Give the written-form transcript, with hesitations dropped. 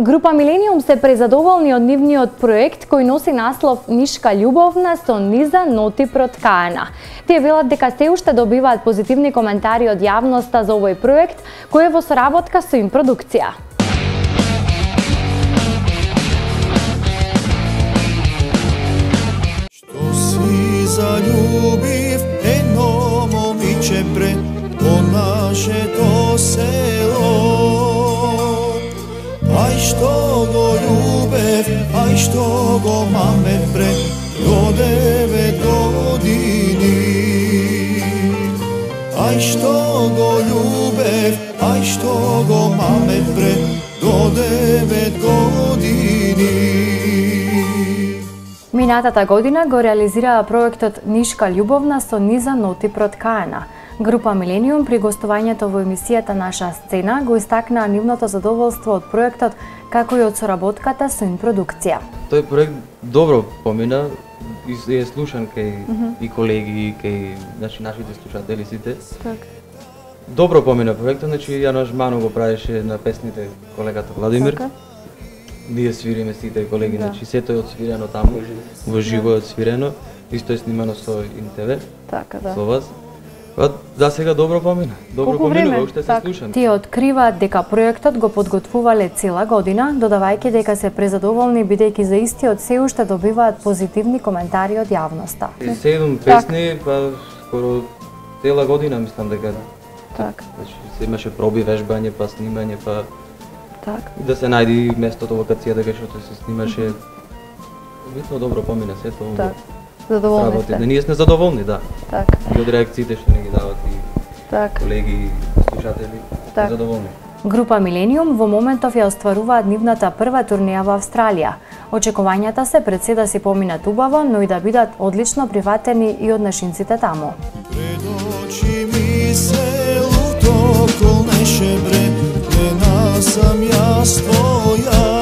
Група Милениум се презадоволни од нивниот проект кој носи наслов Нишка љубовна со низа ноти проткаена. Тие велат дека се уште добиваат позитивни коментари од јавноста за овој проект кој е во соработка со им продукција. Што си заљубив едно момиче пред по нашето село. Ај што го љубев, ај што го мамев пред до 9 години. Ај што го љубев, ај што го мамев пред до 9 години. Минатата година го реализираа проектот Нишка љубовна со низа ноти проткаена. Група Милениум при гостувањето во емисијата Наша сцена го истакнаа нивното задоволство од проектот, како и од соработката со им продукција. Тој проект добро помина и е слушан кај и колеги, и кај нашите слушатели сите. Добро помина проектот, Јанош Ману го правеше на песните колегата Владимир. Ние свириме сите колеги, сето е отсвирено таму, во живо е отсвирено, исто е снимано со ИНТВ, со вас. За сега добро помина. Добро помина, уште се слушам. Тие откриваат дека проектот го подготвувале цела година, додавајќи дека се презадоволни бидејќи за истиот се уште добиваат позитивни коментари од јавноста. 7 песни, па скоро цела година мислам дека. Се имаше проби, вежбање, па снимање, па да се најди местото, локацијата кај што се снимаше. Битно добро помина сето ово. Задоволни сте? Ние сме задоволни, да. И од реакциите што ни ги дават и колеги и слушатели, задоволни. Група Милениум во моментов ја остваруваат нивната прва турнеја во Австралија. Очекувањата се пред се да си поминат убаво, но и да бидат одлично прифатени и од нашинците таму. Пред очи ми се лутокол неше бре, сам јас твоја.